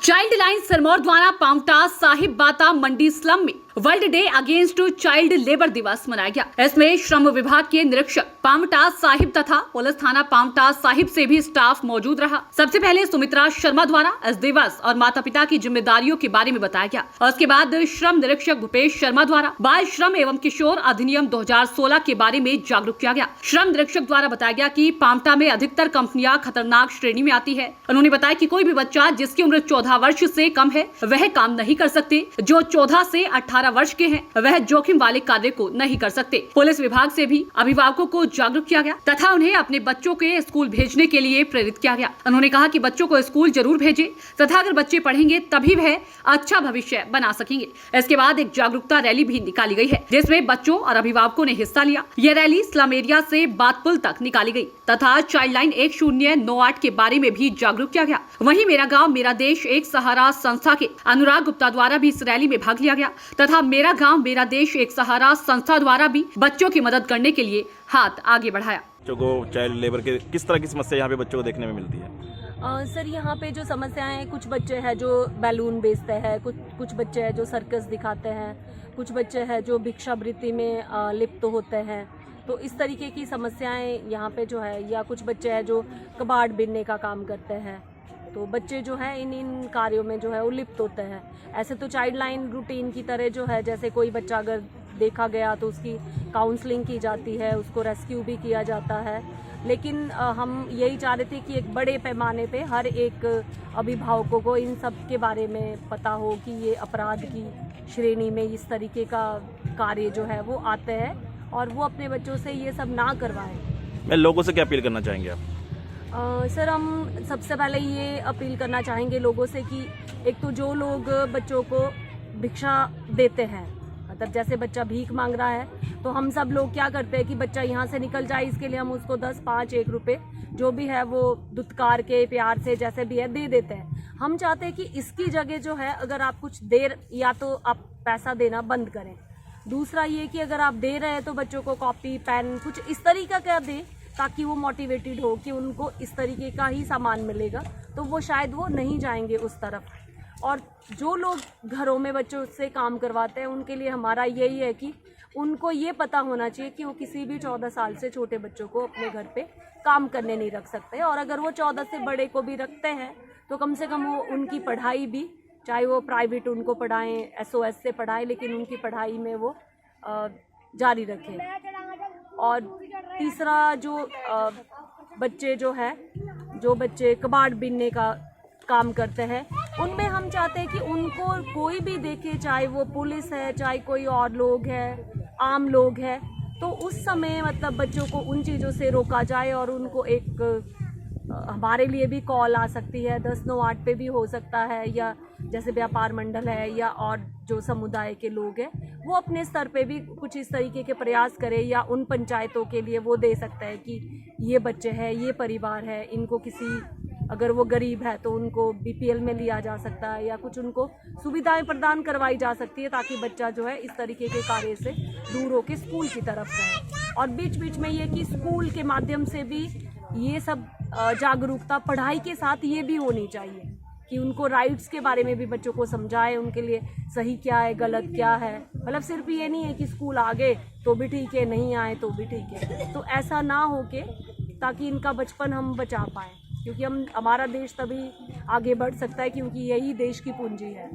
Child line Sirmaur द्वारा पांवटा साहिब बाता मंडी slum में world day against child labour दिवस मनाया गया। इसमें श्रम विभाग के निरीक्षक पांवटा साहिब तथा पुलिस थाना पांवटा साहिब से भी स्टाफ मौजूद रहा। सबसे पहले सुमित्रा शर्मा द्वारा इस दिवस और माता पिता की जिम्मेदारियों के बारे में बताया गया और उसके बाद श्रम निरीक्षक भूपेश शर्मा द्वारा बाल श्रम एवं किशोर अधिनियम 2016 के बारे में जागरूक किया गया। श्रम निरीक्षक द्वारा बताया गया कि पांवटा में अधिकतर कंपनियां खतरनाक श्रेणी में आती है। उन्होंने बताया कि कोई भी बच्चा जिसकी उम्र 14 वर्ष से कम है वह काम नहीं कर सकते, जो 14 से 18 वर्ष के हैं वह जोखिम वाले कार्य को नहीं कर सकते। पुलिस विभाग से भी अभिभावकों को जागरूक किया गया तथा उन्हें अपने बच्चों के स्कूल भेजने के लिए प्रेरित किया गया। उन्होंने कहा कि बच्चों को स्कूल जरूर भेजें तथा अगर बच्चे पढ़ेंगे तभी वह अच्छा भविष्य बना सकेंगे। इसके बाद एक जागरूकता रैली भी निकाली गई है जिसमें बच्चों और अभिभावकों ने हिस्सा लिया। यह रैली स्लम एरिया से बातपुल तक निकाली गई तथा चाइल्ड लाइन 1098 के बारे में भी जागरूक किया गया। वहीं मेरा गाँव मेरा देश एक सहारा संस्था के अनुराग गुप्ता द्वारा भी इस रैली में भाग लिया गया तथा मेरा गांव मेरा देश एक सहारा संस्था द्वारा भी बच्चों की मदद करने के लिए हाथ आगे बढ़ाया। बच्चों को चाइल्ड लेबर के किस तरह की समस्या यहाँ पे बच्चों को देखने में मिलती है? सर यहाँ पे जो समस्याएं हैं, कुछ बच्चे हैं जो बैलून बेचते हैं, कुछ बच्चे हैं जो सर्कस दिखाते हैं, कुछ बच्चे हैं जो भिक्षावृत्ति में लिप्त होते हैं। तो इस तरीके की समस्याएं यहाँ पे जो है, या कुछ बच्चे हैं जो कबाड़ बिनने का काम करते हैं। तो बच्चे जो है इन कार्यों में जो है वो लिप्त होते हैं। ऐसे तो चाइल्ड लाइन रूटीन की तरह जो है, जैसे कोई बच्चा अगर देखा गया तो उसकी काउंसलिंग की जाती है, उसको रेस्क्यू भी किया जाता है। लेकिन हम यही चाह रहे थे कि एक बड़े पैमाने पे हर एक अभिभावकों को इन सब के बारे में पता हो कि ये अपराध की श्रेणी में इस तरीके का कार्य जो है वो आते हैं और वो अपने बच्चों से ये सब ना करवाएं। मैं लोगों से क्या अपील करना चाहेंगे आप? सर हम सबसे पहले ये अपील करना चाहेंगे लोगों से कि एक तो जो लोग बच्चों को भिक्षा देते हैं, मतलब जैसे बच्चा भीख मांग रहा है तो हम सब लोग क्या करते हैं कि बच्चा यहाँ से निकल जाए, इसके लिए हम उसको 10, 5, 1 रुपये जो भी है वो दुत्कार के प्यार से जैसे भी है दे देते हैं। हम चाहते हैं कि इसकी जगह जो है अगर आप कुछ देर, या तो आप पैसा देना बंद करें। दूसरा ये कि अगर आप दे रहे हैं तो बच्चों को कॉपी, पेन, कुछ इस तरीका का दें ताकि वो मोटिवेटेड हो कि उनको इस तरीके का ही सामान मिलेगा, तो वो शायद वो नहीं जाएंगे उस तरफ। और जो लोग घरों में बच्चों से काम करवाते हैं उनके लिए हमारा यही है कि उनको ये पता होना चाहिए कि वो किसी भी 14 साल से छोटे बच्चों को अपने घर पे काम करने नहीं रख सकते। और अगर वो 14 से बड़े को भी रखते हैं तो कम से कम वो उनकी पढ़ाई भी, चाहे वो प्राइवेट उनको पढ़ाएं, SOS से पढ़ाएं, लेकिन उनकी पढ़ाई में वो जारी रखें। और तीसरा जो बच्चे जो है, जो बच्चे कबाड़ बीनने का काम करते हैं, उनमें हम चाहते हैं कि उनको कोई भी देखे, चाहे वो पुलिस है, चाहे कोई और लोग है, आम लोग है, तो उस समय मतलब बच्चों को उन चीज़ों से रोका जाए। और उनको एक हमारे लिए भी कॉल आ सकती है, 1098 पे भी हो सकता है, या जैसे व्यापार मंडल है या और जो समुदाय के लोग हैं वो अपने स्तर पे भी कुछ इस तरीके के प्रयास करें, या उन पंचायतों के लिए वो दे सकता है कि ये बच्चे हैं, ये परिवार है, इनको किसी, अगर वो गरीब है तो उनको BPL में लिया जा सकता है, या कुछ उनको सुविधाएं प्रदान करवाई जा सकती है ताकि बच्चा जो है इस तरीके के कार्य से दूर होकर स्कूल की तरफ जाए। और बीच बीच में ये कि स्कूल के माध्यम से भी ये सब जागरूकता पढ़ाई के साथ ये भी होनी चाहिए कि उनको राइट्स के बारे में भी बच्चों को समझाए, उनके लिए सही क्या है, गलत क्या है। मतलब सिर्फ ये नहीं है कि स्कूल आ गए तो भी ठीक है, नहीं आए तो भी ठीक है। तो ऐसा ना हो के, ताकि इनका बचपन हम बचा पाएँ, क्योंकि हमारा देश तभी आगे बढ़ सकता है क्योंकि यही देश की पूंजी है।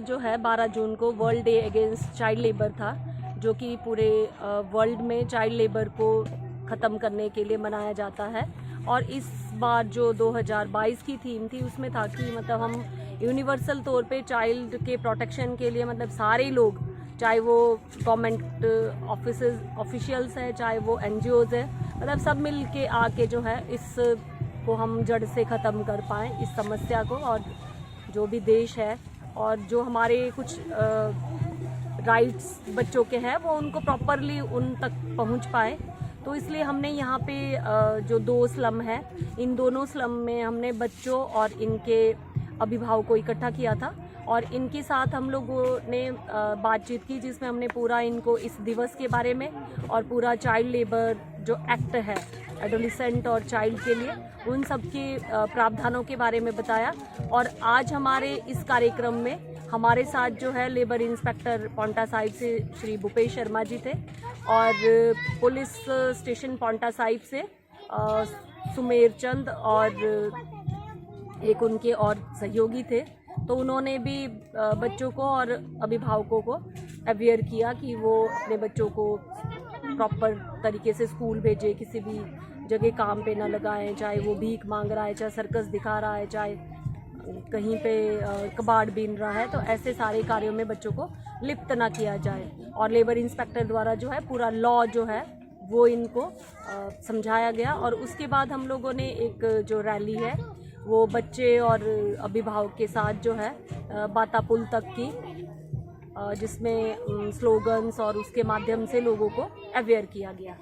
जो है 12 जून को world day against child labour था, जो कि पूरे वर्ल्ड में चाइल्ड लेबर को ख़त्म करने के लिए मनाया जाता है। और इस बार जो 2022 की थीम थी उसमें था कि मतलब हम यूनिवर्सल तौर पे चाइल्ड के प्रोटेक्शन के लिए, मतलब सारे लोग, चाहे वो गवर्नमेंट ऑफिशियल्स हैं, चाहे वो NGOs है, मतलब सब मिल के आके जो है इस को हम जड़ से ख़त्म कर पाएँ, इस समस्या को। और जो भी देश है और जो हमारे कुछ राइट्स बच्चों के हैं वो उनको प्रॉपरली उन तक पहुंच पाए। तो इसलिए हमने यहाँ पे जो 2 स्लम है, इन दोनों स्लम में हमने बच्चों और इनके अभिभावकों को इकट्ठा किया था और इनके साथ हम लोगों ने बातचीत की, जिसमें हमने पूरा इनको इस दिवस के बारे में और पूरा चाइल्ड लेबर जो एक्ट है एडोलिसेंट और चाइल्ड के लिए, उन सब के प्रावधानों के बारे में बताया। और आज हमारे इस कार्यक्रम में हमारे साथ जो है लेबर इंस्पेक्टर पांवटा साहिब से श्री भूपेश शर्मा जी थे और पुलिस स्टेशन पांवटा साहिब से सुमेर चंद और एक उनके और सहयोगी थे। तो उन्होंने भी बच्चों को और अभिभावकों को अवेयर किया कि वो अपने बच्चों को प्रॉपर तरीके से स्कूल भेजे, किसी भी जगह काम पे ना लगाएं, चाहे वो भीख मांग रहा है, चाहे सर्कस दिखा रहा है, चाहे कहीं पे कबाड़ बीन रहा है, तो ऐसे सारे कार्यों में बच्चों को लिप्त ना किया जाए। और लेबर इंस्पेक्टर द्वारा जो है पूरा लॉ जो है वो इनको समझाया गया। और उसके बाद हम लोगों ने एक जो रैली है वो बच्चे और अभिभावक के साथ जो है बाता पुल तक की, जिसमें स्लोगन्स और उसके माध्यम से लोगों को अवेयर किया गया।